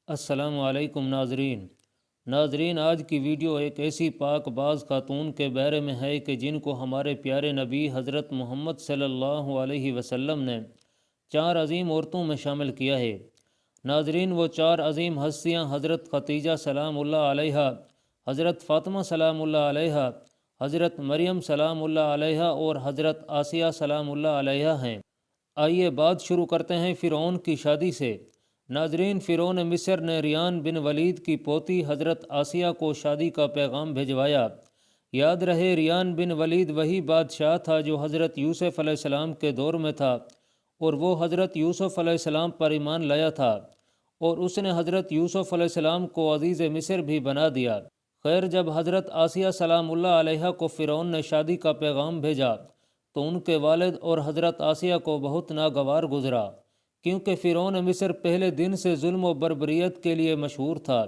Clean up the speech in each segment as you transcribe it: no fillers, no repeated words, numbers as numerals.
السلام علیکم ناظرین، آج کی ویڈیو ایک ایسی پاک باز خاتون کے بارے میں ہے کہ جن کو ہمارے پیارے نبی حضرت محمد صلی اللہ علیہ وسلم نے 4 عظیم عورتوں میں شامل کیا ہے۔ ناظرین، وہ 4 عظیم ہستیاں حضرت خدیجہ سلام اللہ علیہا، حضرت فاطمہ سلام اللہ علیہا، حضرت مریم سلام اللہ علیہا اور حضرت آسیہ سلام اللہ علیہا ہیں۔ آئیے بات شروع کرتے ہیں فرعون کی شادی سے۔ ناظرین، فرعون مصر نے ریان بن ولید کی پوتی حضرت آسیہ کو شادی کا پیغام بھجوایا۔ یاد رہے، ریان بن ولید وہی بادشاہ تھا جو حضرت یوسف علیہ السلام کے دور میں تھا، اور وہ حضرت یوسف علیہ السلام پر ایمان لایا تھا، اور اس نے حضرت یوسف علیہ السلام کو عزیز مصر بھی بنا دیا۔ خیر، جب حضرت آسیہ سلام اللہ علیہ کو فرعون نے شادی کا پیغام بھیجا تو ان کے والد اور حضرت آسیہ کو بہت ناگوار گزرا، کیونکہ فرعون مصر پہلے دن سے ظلم و بربریت کے لیے مشہور تھا۔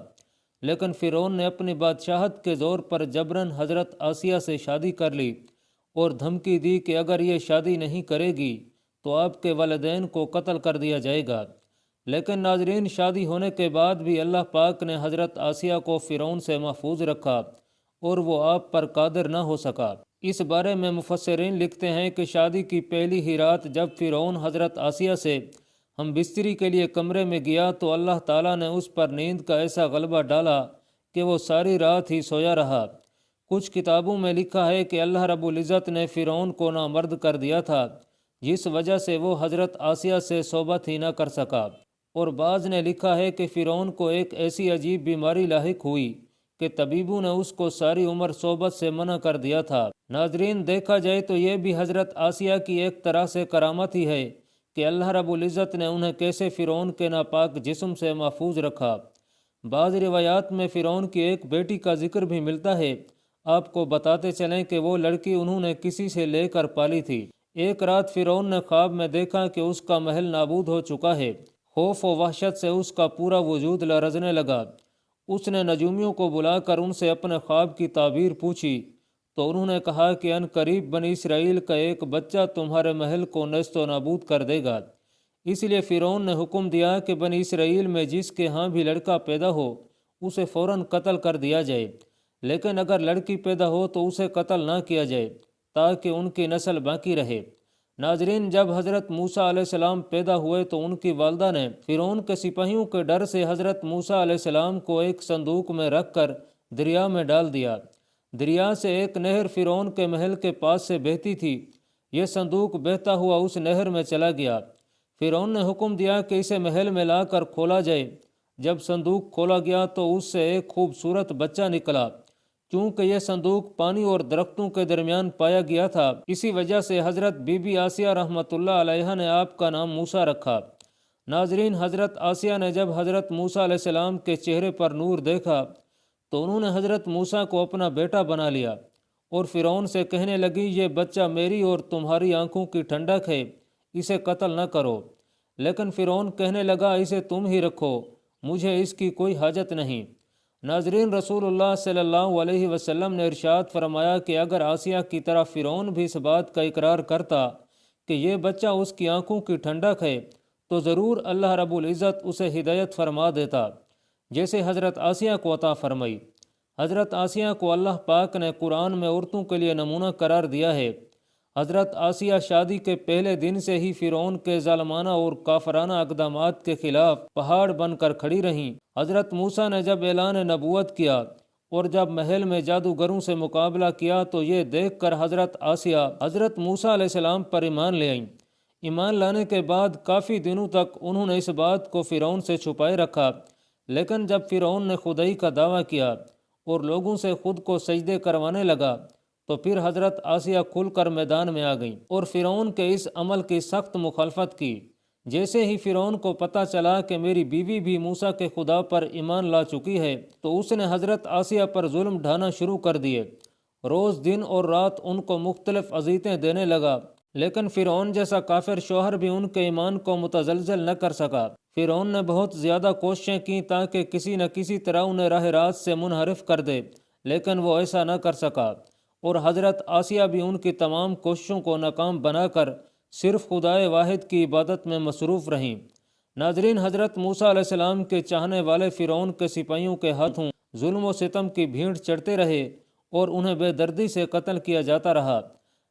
لیکن فرعون نے اپنی بادشاہت کے زور پر جبراً حضرت آسیہ سے شادی کر لی اور دھمکی دی کہ اگر یہ شادی نہیں کرے گی تو آپ کے والدین کو قتل کر دیا جائے گا۔ لیکن ناظرین، شادی ہونے کے بعد بھی اللہ پاک نے حضرت آسیہ کو فرعون سے محفوظ رکھا اور وہ آپ پر قادر نہ ہو سکا۔ اس بارے میں مفسرین لکھتے ہیں کہ شادی کی پہلی ہی رات جب فرعون حضرت آسیہ سے ہم بستری کے لیے کمرے میں گیا تو اللہ تعالیٰ نے اس پر نیند کا ایسا غلبہ ڈالا کہ وہ ساری رات ہی سویا رہا۔ کچھ کتابوں میں لکھا ہے کہ اللہ رب العزت نے فرعون کو نامرد کر دیا تھا، جس وجہ سے وہ حضرت آسیہ سے صحبت ہی نہ کر سکا، اور بعض نے لکھا ہے کہ فرعون کو ایک ایسی عجیب بیماری لاحق ہوئی کہ طبیبوں نے اس کو ساری عمر صحبت سے منع کر دیا تھا۔ ناظرین، دیکھا جائے تو یہ بھی حضرت آسیہ کی ایک طرح سے کرامت ہی ہے کہ اللہ رب العزت نے انہیں کیسے فرعون کے ناپاک جسم سے محفوظ رکھا۔ بعض روایات میں فرعون کی ایک بیٹی کا ذکر بھی ملتا ہے۔ آپ کو بتاتے چلیں کہ وہ لڑکی انہوں نے کسی سے لے کر پالی تھی۔ ایک رات فرعون نے خواب میں دیکھا کہ اس کا محل نابود ہو چکا ہے۔ خوف و وحشت سے اس کا پورا وجود لرزنے لگا۔ اس نے نجومیوں کو بلا کر ان سے اپنے خواب کی تعبیر پوچھی تو انہوں نے کہا کہ ان قریب بنی اسرائیل کا ایک بچہ تمہارے محل کو نیست و نابود کر دے گا۔ اس لیے فرعون نے حکم دیا کہ بنی اسرائیل میں جس کے ہاں بھی لڑکا پیدا ہو اسے فوراً قتل کر دیا جائے، لیکن اگر لڑکی پیدا ہو تو اسے قتل نہ کیا جائے تاکہ ان کی نسل باقی رہے۔ ناظرین، جب حضرت موسیٰ علیہ السلام پیدا ہوئے تو ان کی والدہ نے فرعون کے سپاہیوں کے ڈر سے حضرت موسیٰ علیہ السلام کو ایک صندوق میں رکھ کر دریا میں ڈال دیا۔ دریا سے ایک نہر فرعون کے محل کے پاس سے بہتی تھی۔ یہ صندوق بہتا ہوا اس نہر میں چلا گیا۔ فرعون نے حکم دیا کہ اسے محل میں لا کر کھولا جائے۔ جب صندوق کھولا گیا تو اس سے ایک خوبصورت بچہ نکلا۔ چونکہ یہ صندوق پانی اور درختوں کے درمیان پایا گیا تھا، اسی وجہ سے حضرت بی بی آسیہ رحمۃ اللہ علیہ نے آپ کا نام موسیٰ رکھا۔ ناظرین، حضرت آسیہ نے جب حضرت موسیٰ علیہ السلام کے چہرے پر نور دیکھا تو انہوں نے حضرت موسیٰ کو اپنا بیٹا بنا لیا اور فرعون سے کہنے لگی، یہ بچہ میری اور تمہاری آنکھوں کی ٹھنڈک ہے، اسے قتل نہ کرو۔ لیکن فرعون کہنے لگا، اسے تم ہی رکھو، مجھے اس کی کوئی حاجت نہیں۔ ناظرین، رسول اللہ صلی اللہ علیہ وسلم نے ارشاد فرمایا کہ اگر آسیہ کی طرح فرعون بھی اس بات کا اقرار کرتا کہ یہ بچہ اس کی آنکھوں کی ٹھنڈک ہے تو ضرور اللہ رب العزت اسے ہدایت فرما دیتا، جیسے حضرت آسیہ کو عطا فرمائی۔ حضرت آسیہ کو اللہ پاک نے قرآن میں عورتوں کے لیے نمونہ قرار دیا ہے۔ حضرت آسیہ شادی کے پہلے دن سے ہی فرعون کے ظالمانہ اور کافرانہ اقدامات کے خلاف پہاڑ بن کر کھڑی رہیں۔ حضرت موسیٰ نے جب اعلان نبوت کیا اور جب محل میں جادوگروں سے مقابلہ کیا تو یہ دیکھ کر حضرت آسیہ حضرت موسیٰ علیہ السلام پر ایمان لے آئیں۔ ایمان لانے کے بعد کافی دنوں تک انہوں نے اس بات کو فرعون سے چھپائے رکھا، لیکن جب فرعون نے خدائی کا دعویٰ کیا اور لوگوں سے خود کو سجدے کروانے لگا تو پھر حضرت آسیہ کھل کر میدان میں آ گئیں اور فرعون کے اس عمل کی سخت مخالفت کی۔ جیسے ہی فرعون کو پتہ چلا کہ میری بیوی بھی موسیٰ کے خدا پر ایمان لا چکی ہے تو اس نے حضرت آسیہ پر ظلم ڈھانا شروع کر دیے۔ روز دن اور رات ان کو مختلف اذیتیں دینے لگا، لیکن فرعون جیسا کافر شوہر بھی ان کے ایمان کو متزلزل نہ کر سکا۔ فرعون نے بہت زیادہ کوششیں کی تاکہ کسی نہ کسی طرح انہیں راہ راست سے منحرف کر دے، لیکن وہ ایسا نہ کر سکا، اور حضرت آسیہ بھی ان کی تمام کوششوں کو ناکام بنا کر صرف خدائے واحد کی عبادت میں مصروف رہیں۔ ناظرین، حضرت موسیٰ علیہ السلام کے چاہنے والے فرعون کے سپاہیوں کے ہاتھوں ظلم و ستم کی بھیڑ چڑھتے رہے اور انہیں بے دردی سے قتل کیا جاتا رہا،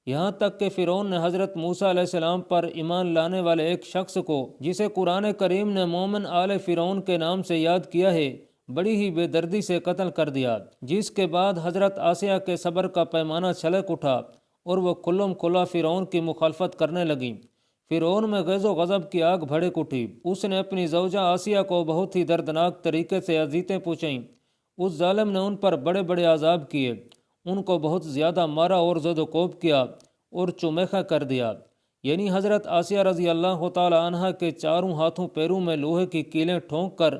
یہاں تک کہ فرعون نے حضرت موسیٰ علیہ السلام پر ایمان لانے والے ایک شخص کو، جسے قرآن کریم نے مومن آل فرعون کے نام سے یاد کیا ہے، بڑی ہی بے دردی سے قتل کر دیا، جس کے بعد حضرت آسیہ کے صبر کا پیمانہ چھلک اٹھا اور وہ کھلم کھلا فرعون کی مخالفت کرنے لگیں۔ فرعون میں غیظ و غضب کی آگ بھڑک اٹھی، اس نے اپنی زوجہ آسیہ کو بہت ہی دردناک طریقے سے اذیتیں پہنچائیں۔ اس ظالم نے ان پر بڑے بڑے عذاب کیے، ان کو بہت زیادہ مارا اور زد و کوب کیا اور چمیخا کر دیا، یعنی حضرت آسیہ رضی اللہ تعالی عنہ کے چاروں ہاتھوں پیروں میں لوہے کی کیلیں ٹھونک کر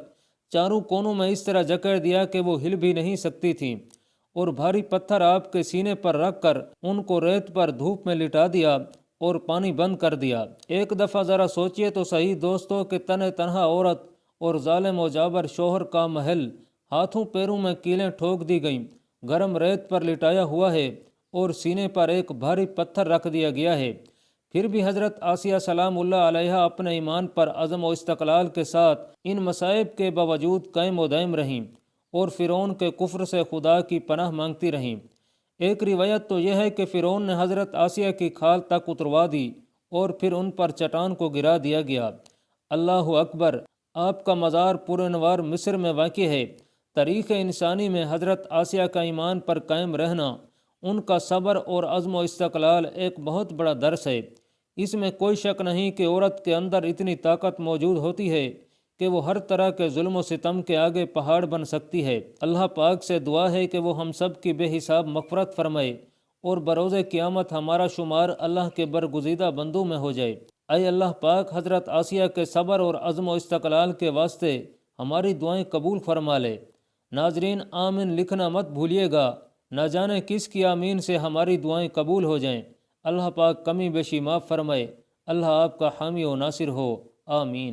چاروں کونوں میں اس طرح جکڑ دیا کہ وہ ہل بھی نہیں سکتی تھیں، اور بھاری پتھر آپ کے سینے پر رکھ کر ان کو ریت پر دھوپ میں لٹا دیا اور پانی بند کر دیا۔ ایک دفعہ ذرا سوچئے تو صحیح دوستو کہ تنہا عورت اور ظالم و جابر شوہر کا محل ہاتھوں پیروں میں کیلیں ٹھوک دی گئیں، گرم ریت پر لٹایا ہوا ہے اور سینے پر ایک بھاری پتھر رکھ دیا گیا ہے، پھر بھی حضرت آسیہ سلام اللہ علیہ اپنے ایمان پر عزم و استقلال کے ساتھ ان مصائب کے باوجود قائم و دائم رہیں اور فرعون کے کفر سے خدا کی پناہ مانگتی رہیں۔ ایک روایت تو یہ ہے کہ فرعون نے حضرت آسیہ کی کھال تک اتروا دی اور پھر ان پر چٹان کو گرا دیا گیا۔ اللہ اکبر! آپ کا مزار پورانوار مصر میں واقع ہے۔ تاریخ انسانی میں حضرت آسیہ کا ایمان پر قائم رہنا، ان کا صبر اور عزم و استقلال ایک بہت بڑا درس ہے۔ اس میں کوئی شک نہیں کہ عورت کے اندر اتنی طاقت موجود ہوتی ہے کہ وہ ہر طرح کے ظلم و ستم کے آگے پہاڑ بن سکتی ہے۔ اللہ پاک سے دعا ہے کہ وہ ہم سب کی بے حساب مغفرت فرمائے اور بروز قیامت ہمارا شمار اللہ کے برگزیدہ بندوں میں ہو جائے۔ اے اللہ پاک، حضرت آسیہ کے صبر اور عزم و استقلال کے واسطے ہماری دعائیں قبول فرما لے۔ ناظرین، آمین لکھنا مت بھولیے گا، نہ جانے کس کی آمین سے ہماری دعائیں قبول ہو جائیں۔ اللہ پاک کمی بیشی معاف فرمائے۔ اللہ آپ کا حامی و ناصر ہو، آمین۔